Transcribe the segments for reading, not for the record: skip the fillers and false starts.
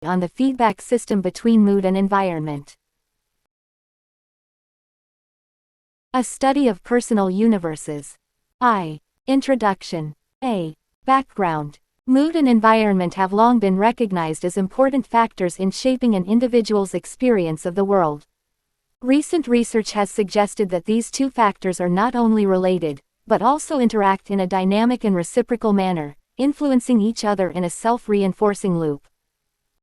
on the feedback system between mood and environment. A study of personal universes. I. Introduction. A. Background. Mood and environment have long been recognized as important factors in shaping an individual's experience of the world. Recent research has suggested that these two factors are not only related, but also interact in a dynamic and reciprocal manner, influencing each other in a self-reinforcing loop.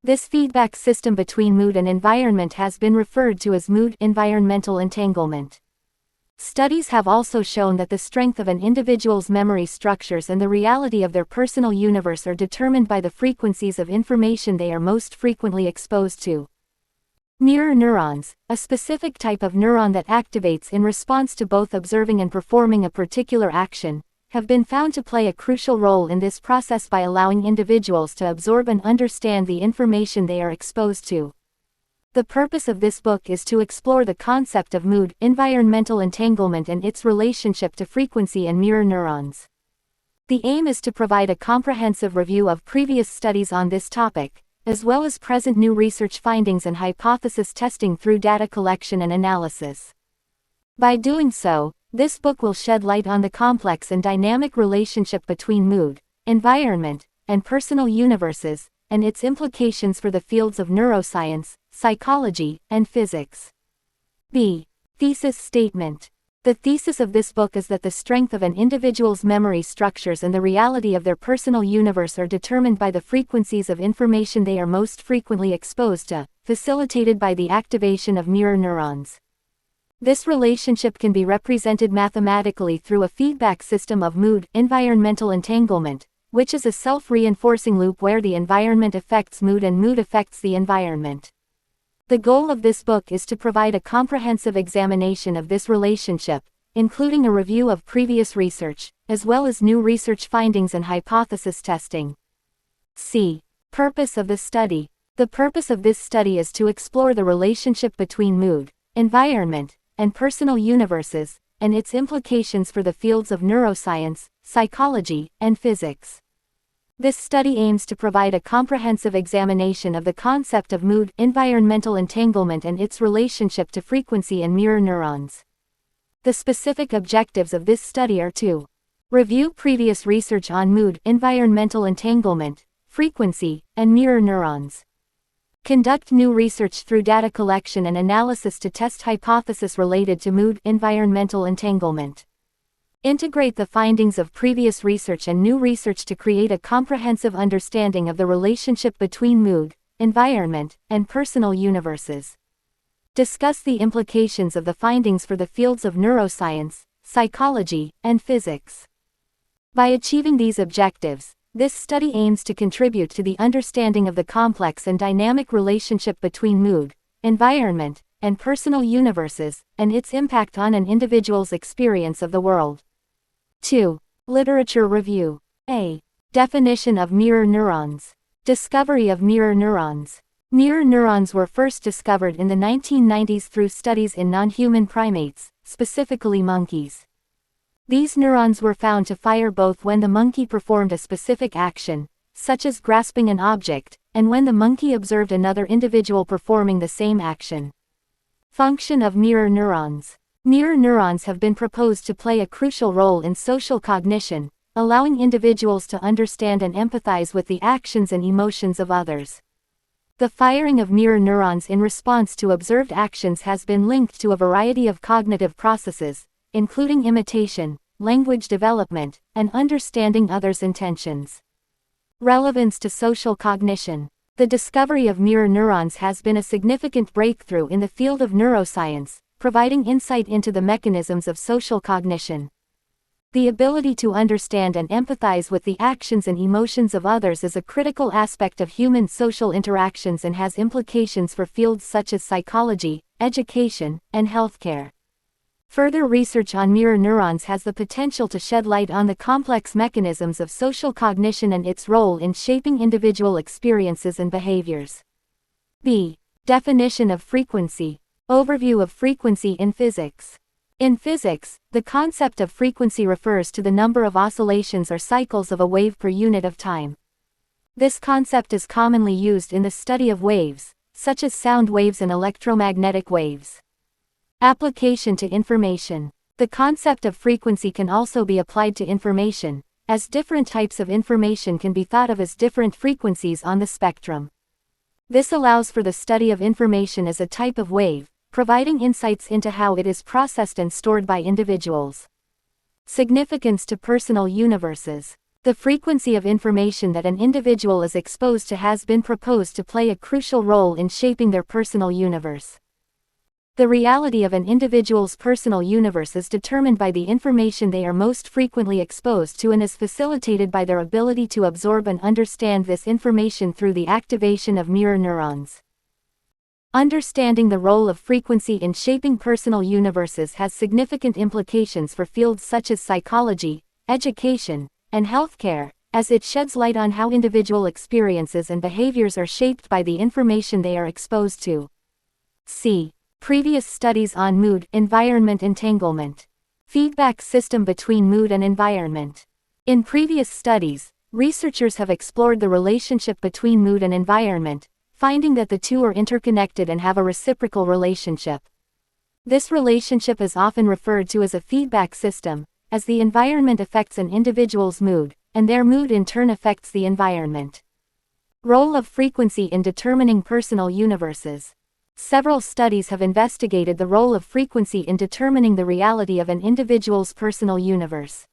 This feedback system between mood and environment has been referred to as mood-environmental entanglement. Studies have also shown that the strength of an individual's memory structures and the reality of their personal universe are determined by the frequencies of information they are most frequently exposed to. Mirror neurons, a specific type of neuron that activates in response to both observing and performing a particular action, have been found to play a crucial role in this process by allowing individuals to absorb and understand the information they are exposed to. The purpose of this book is to explore the concept of mood-environmental entanglement and its relationship to frequency and mirror neurons. The aim is to provide a comprehensive review of previous studies on this topic, as well as present new research findings and hypothesis testing through data collection and analysis. By doing so, this book will shed light on the complex and dynamic relationship between mood, environment, and personal universes, and its implications for the fields of neuroscience, psychology, and physics. B. Thesis statement. The thesis of this book is that the strength of an individual's memory structures and the reality of their personal universe are determined by the frequencies of information they are most frequently exposed to, facilitated by the activation of mirror neurons. This relationship can be represented mathematically through a feedback system of mood-environmental entanglement, which is a self-reinforcing loop where the environment affects mood and mood affects the environment. The goal of this book is to provide a comprehensive examination of this relationship, including a review of previous research, as well as new research findings and hypothesis testing. C. Purpose of the study. The purpose of this study is to explore the relationship between mood, environment, and personal universes, and its implications for the fields of neuroscience, psychology, and physics. This study aims to provide a comprehensive examination of the concept of mood-environmental entanglement and its relationship to frequency and mirror neurons. The specific objectives of this study are to review previous research on mood-environmental entanglement, frequency, and mirror neurons. Conduct new research through data collection and analysis to test hypotheses related to mood-environmental entanglement. Integrate the findings of previous research and new research to create a comprehensive understanding of the relationship between mood, environment, and personal universes. Discuss the implications of the findings for the fields of neuroscience, psychology, and physics. By achieving these objectives, this study aims to contribute to the understanding of the complex and dynamic relationship between mood, environment, and personal universes, and its impact on an individual's experience of the world. 2. Literature review. A. Definition of mirror neurons. Discovery of mirror neurons. Mirror neurons were first discovered in the 1990s through studies in non-human primates, specifically monkeys. These neurons were found to fire both when the monkey performed a specific action, such as grasping an object, and when the monkey observed another individual performing the same action. Function of mirror neurons. Mirror neurons have been proposed to play a crucial role in social cognition, allowing individuals to understand and empathize with the actions and emotions of others. The firing of mirror neurons in response to observed actions has been linked to a variety of cognitive processes, including imitation, language development, and understanding others' intentions. Relevance to social cognition. The discovery of mirror neurons has been a significant breakthrough in the field of neuroscience, providing insight into the mechanisms of social cognition. The ability to understand and empathize with the actions and emotions of others is a critical aspect of human social interactions and has implications for fields such as psychology, education, and healthcare. Further research on mirror neurons has the potential to shed light on the complex mechanisms of social cognition and its role in shaping individual experiences and behaviors. B. Definition of frequency. Overview of frequency in physics. In physics, the concept of frequency refers to the number of oscillations or cycles of a wave per unit of time. This concept is commonly used in the study of waves, such as sound waves and electromagnetic waves. Application to information. The concept of frequency can also be applied to information, as different types of information can be thought of as different frequencies on the spectrum. This allows for the study of information as a type of wave, providing insights into how it is processed and stored by individuals. Significance to personal universes. The frequency of information that an individual is exposed to has been proposed to play a crucial role in shaping their personal universe. The reality of an individual's personal universe is determined by the information they are most frequently exposed to and is facilitated by their ability to absorb and understand this information through the activation of mirror neurons. Understanding the role of frequency in shaping personal universes has significant implications for fields such as psychology, education, and healthcare, as it sheds light on how individual experiences and behaviors are shaped by the information they are exposed to. See previous studies on mood, environment entanglement. Feedback system between mood and environment. In previous studies, researchers have explored the relationship between mood and environment, finding that the two are interconnected and have a reciprocal relationship. This relationship is often referred to as a feedback system, as the environment affects an individual's mood, and their mood in turn affects the environment. Role of frequency in determining personal universes. Several studies have investigated the role of frequency in determining the reality of an individual's personal universe.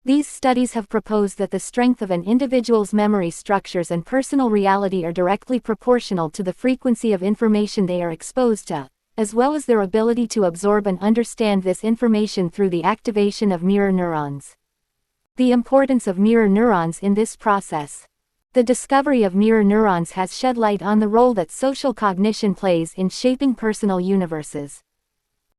These studies have proposed that the strength of an individual's memory structures and personal reality are directly proportional to the frequency of information they are exposed to, as well as their ability to absorb and understand this information through the activation of mirror neurons. The importance of mirror neurons in this process. The discovery of mirror neurons has shed light on the role that social cognition plays in shaping personal universes.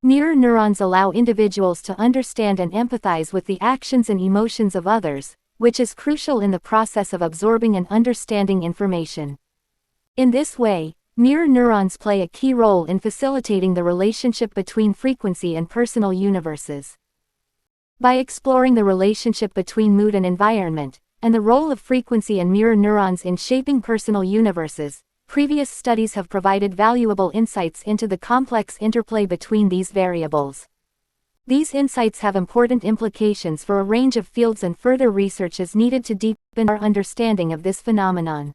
Mirror neurons allow individuals to understand and empathize with the actions and emotions of others, which is crucial in the process of absorbing and understanding information. In this way, mirror neurons play a key role in facilitating the relationship between frequency and personal universes. By exploring the relationship between mood and environment, and the role of frequency and mirror neurons in shaping personal universes, previous studies have provided valuable insights into the complex interplay between these variables. These insights have important implications for a range of fields, and further research is needed to deepen our understanding of this phenomenon.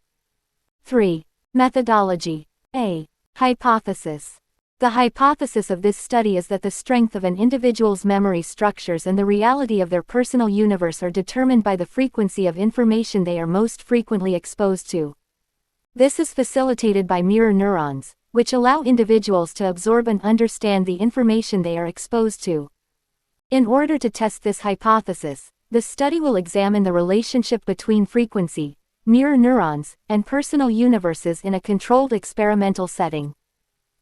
3. Methodology. A. Hypothesis. The hypothesis of this study is that the strength of an individual's memory structures and the reality of their personal universe are determined by the frequency of information they are most frequently exposed to. This is facilitated by mirror neurons, which allow individuals to absorb and understand the information they are exposed to. In order to test this hypothesis, the study will examine the relationship between frequency, mirror neurons, and personal universes in a controlled experimental setting.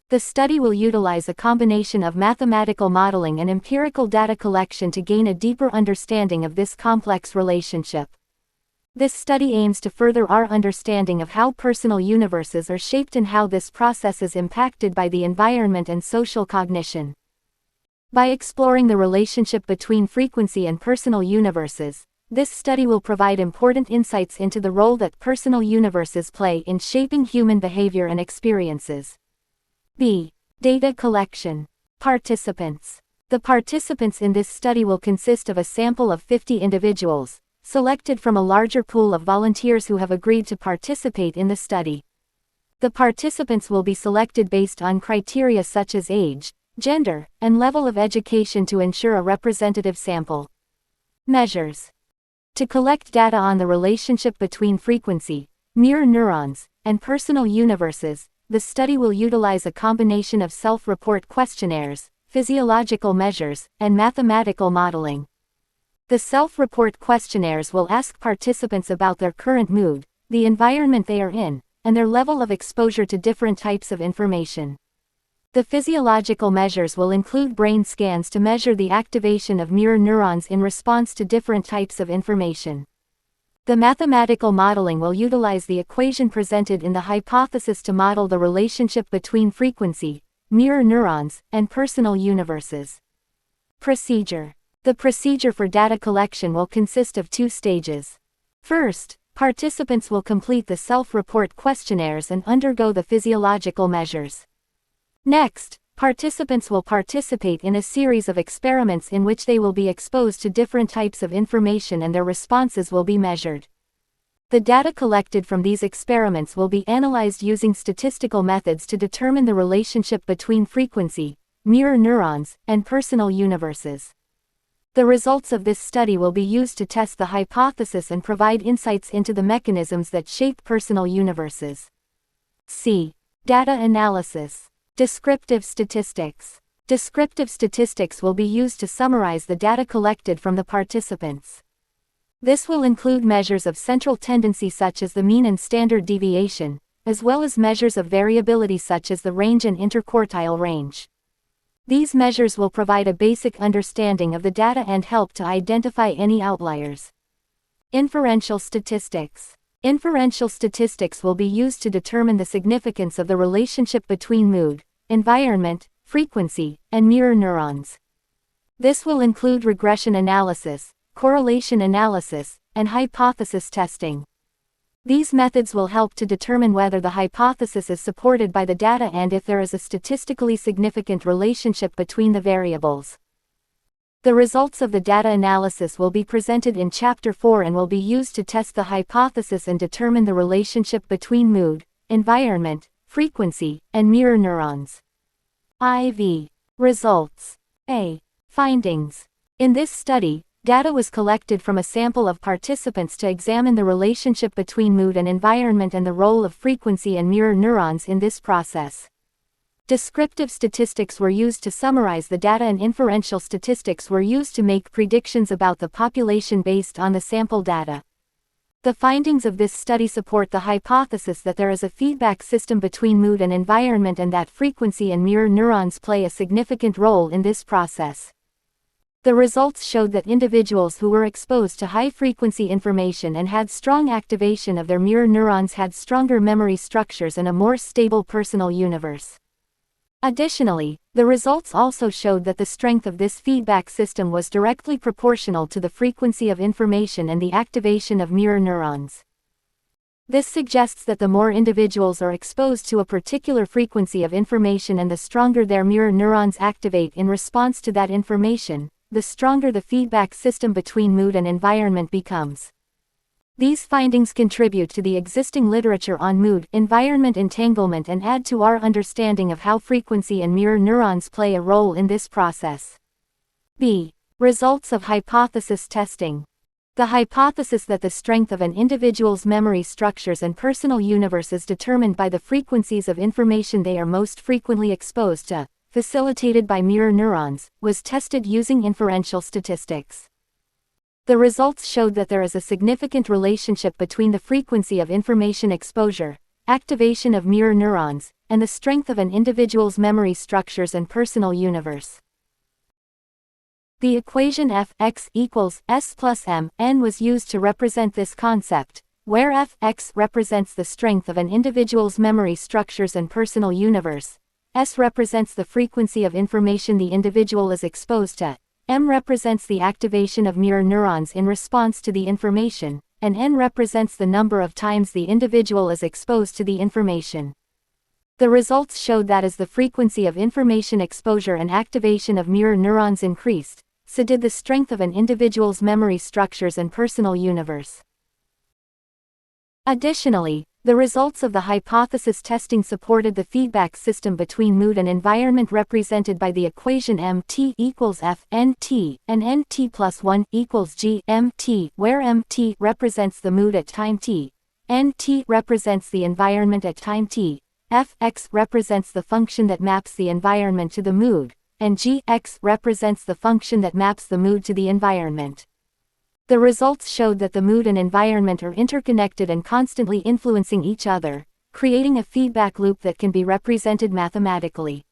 The study will utilize a combination of mathematical modeling and empirical data collection to gain a deeper understanding of this complex relationship. This study aims to further our understanding of how personal universes are shaped and how this process is impacted by the environment and social cognition. By exploring the relationship between frequency and personal universes, this study will provide important insights into the role that personal universes play in shaping human behavior and experiences. B. Data collection. Participants. The participants in this study will consist of a sample of 50 individuals, selected from a larger pool of volunteers who have agreed to participate in the study. The participants will be selected based on criteria such as age, gender, and level of education to ensure a representative sample. Measures. To collect data on the relationship between frequency, mirror neurons, and personal universes, the study will utilize a combination of self-report questionnaires, physiological measures, and mathematical modeling. The self-report questionnaires will ask participants about their current mood, the environment they are in, and their level of exposure to different types of information. The physiological measures will include brain scans to measure the activation of mirror neurons in response to different types of information. The mathematical modeling will utilize the equation presented in the hypothesis to model the relationship between frequency, mirror neurons, and personal universes. Procedure. The procedure for data collection will consist of two stages. First, Participants will complete the self-report questionnaires and undergo the physiological measures. Next, participants will participate in a series of experiments in which they will be exposed to different types of information and their responses will be measured. The data collected from these experiments will be analyzed using statistical methods to determine the relationship between frequency, mirror neurons, and personal universes. The results of this study will be used to test the hypothesis and provide insights into the mechanisms that shape personal universes. C. Data analysis. Descriptive statistics. Descriptive statistics will be used to summarize the data collected from the participants. This will include measures of central tendency such as the mean and standard deviation, as well as measures of variability such as the range and interquartile range. These measures will provide a basic understanding of the data and help to identify any outliers. Inferential statistics. Inferential statistics will be used to determine the significance of the relationship between mood, environment, frequency, and mirror neurons. This will include regression analysis, correlation analysis, and hypothesis testing. These methods will help to determine whether the hypothesis is supported by the data and if there is a statistically significant relationship between the variables. The results of the data analysis will be presented in Chapter 4 and will be used to test the hypothesis and determine the relationship between mood, environment, frequency, and mirror neurons. IV. Results. A. Findings. In this study, data was collected from a sample of participants to examine the relationship between mood and environment and the role of frequency and mirror neurons in this process. Descriptive statistics were used to summarize the data and inferential statistics were used to make predictions about the population based on the sample data. The findings of this study support the hypothesis that there is a feedback system between mood and environment and that frequency and mirror neurons play a significant role in this process. The results showed that individuals who were exposed to high-frequency information and had strong activation of their mirror neurons had stronger memory structures and a more stable personal universe. Additionally, the results also showed that the strength of this feedback system was directly proportional to the frequency of information and the activation of mirror neurons. This suggests that the more individuals are exposed to a particular frequency of information and the stronger their mirror neurons activate in response to that information, the stronger the feedback system between mood and environment becomes. These findings contribute to the existing literature on mood, environment entanglement and add to our understanding of how frequency and mirror neurons play a role in this process. B. Results of hypothesis testing. The hypothesis that the strength of an individual's memory structures and personal universe is determined by the frequencies of information they are most frequently exposed to, facilitated by mirror neurons, was tested using inferential statistics. The results showed that there is a significant relationship between the frequency of information exposure, activation of mirror neurons, and the strength of an individual's memory structures and personal universe. The equation f(x) equals s plus m n was used to represent this concept, where f(x) represents the strength of an individual's memory structures and personal universe, S represents the frequency of information the individual is exposed to, M represents the activation of mirror neurons in response to the information, and N represents the number of times the individual is exposed to the information. The results showed that as the frequency of information exposure and activation of mirror neurons increased, so did the strength of an individual's memory structures and personal universe. Additionally, the results of the hypothesis testing supported the feedback system between mood and environment represented by the equation mt equals f nt, and nt plus 1 equals g mt, where mt represents the mood at time t, nt represents the environment at time t, fx represents the function that maps the environment to the mood, and gx represents the function that maps the mood to the environment. The results showed that the mood and environment are interconnected and constantly influencing each other, creating a feedback loop that can be represented mathematically.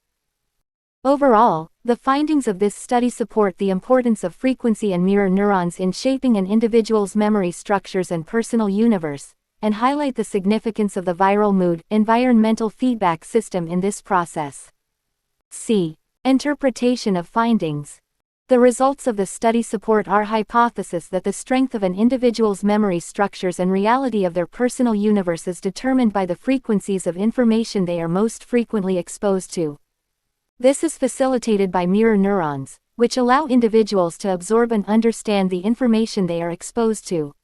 Overall, the findings of this study support the importance of frequency and mirror neurons in shaping an individual's memory structures and personal universe, and highlight the significance of the viral mood environmental feedback system in this process. C. Interpretation of findings. The results of the study support our hypothesis that the strength of an individual's memory structures and reality of their personal universe is determined by the frequencies of information they are most frequently exposed to. This is facilitated by mirror neurons, which allow individuals to absorb and understand the information they are exposed to.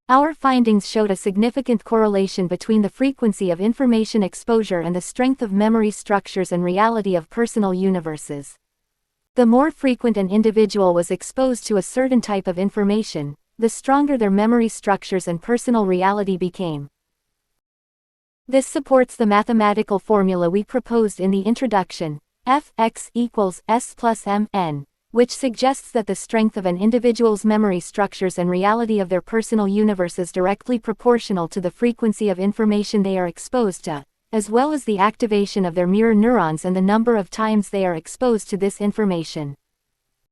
Our findings showed a significant correlation between the frequency of information exposure and the strength of memory structures and reality of personal universes. The more frequent an individual was exposed to a certain type of information, the stronger their memory structures and personal reality became. This supports the mathematical formula we proposed in the introduction, Fx equals S plus Mn, which suggests that the strength of an individual's memory structures and reality of their personal universe is directly proportional to the frequency of information they are exposed to, as well as the activation of their mirror neurons and the number of times they are exposed to this information.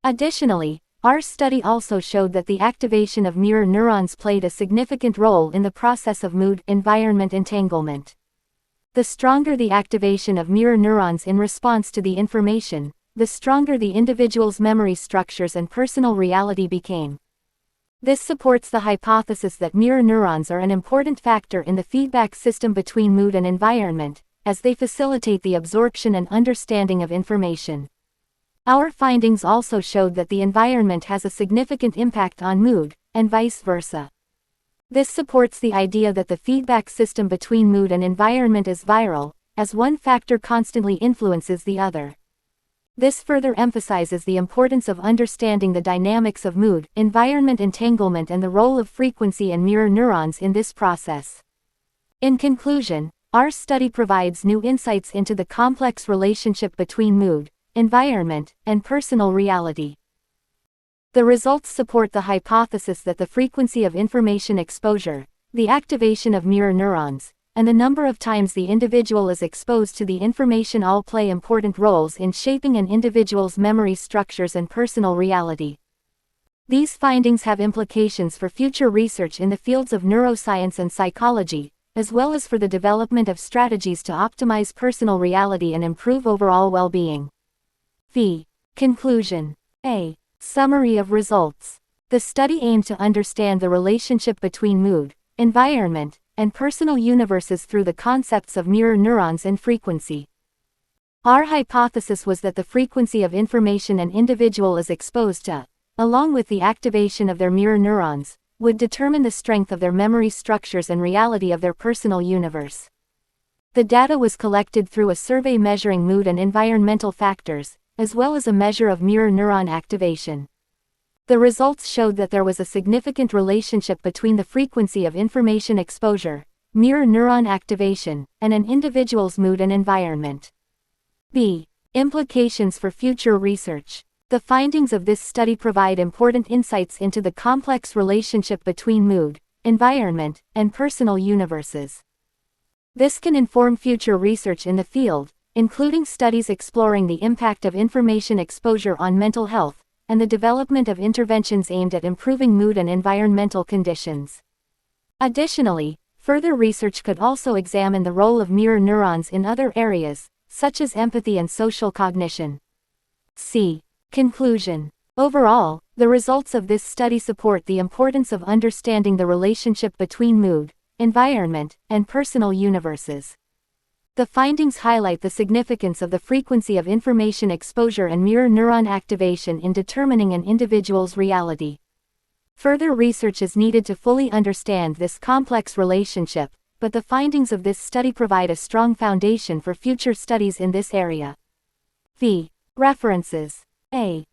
Additionally, our study also showed that the activation of mirror neurons played a significant role in the process of mood-environment entanglement. The stronger the activation of mirror neurons in response to the information, the stronger the individual's memory structures and personal reality became. This supports the hypothesis that mirror neurons are an important factor in the feedback system between mood and environment, as they facilitate the absorption and understanding of information. Our findings also showed that the environment has a significant impact on mood, and vice versa. This supports the idea that the feedback system between mood and environment is viral, as one factor constantly influences the other. This further emphasizes the importance of understanding the dynamics of mood, environment entanglement and the role of frequency and mirror neurons in this process. In conclusion, our study provides new insights into the complex relationship between mood, environment, and personal reality. The results support the hypothesis that the frequency of information exposure, the activation of mirror neurons, and the number of times the individual is exposed to the information all play important roles in shaping an individual's memory structures and personal reality. These findings have implications for future research in the fields of neuroscience and psychology, as well as for the development of strategies to optimize personal reality and improve overall well-being. V. Conclusion. A. Summary of results. The study aimed to understand the relationship between mood, environment, and personal universes through the concepts of mirror neurons and frequency. Our hypothesis was that the frequency of information an individual is exposed to, along with the activation of their mirror neurons, would determine the strength of their memory structures and reality of their personal universe. The data was collected through a survey measuring mood and environmental factors, as well as a measure of mirror neuron activation. The results showed that there was a significant relationship between the frequency of information exposure, mirror neuron activation, and an individual's mood and environment. B. Implications for future research. The findings of this study provide important insights into the complex relationship between mood, environment, and personal universes. This can inform future research in the field, including studies exploring the impact of information exposure on mental health, and the development of interventions aimed at improving mood and environmental conditions. Additionally, further research could also examine the role of mirror neurons in other areas, such as empathy and social cognition. C. Conclusion. Overall, the results of this study support the importance of understanding the relationship between mood, environment, and personal universes. The findings highlight the significance of the frequency of information exposure and mirror neuron activation in determining an individual's reality. Further research is needed to fully understand this complex relationship, but the findings of this study provide a strong foundation for future studies in this area. V. References. A.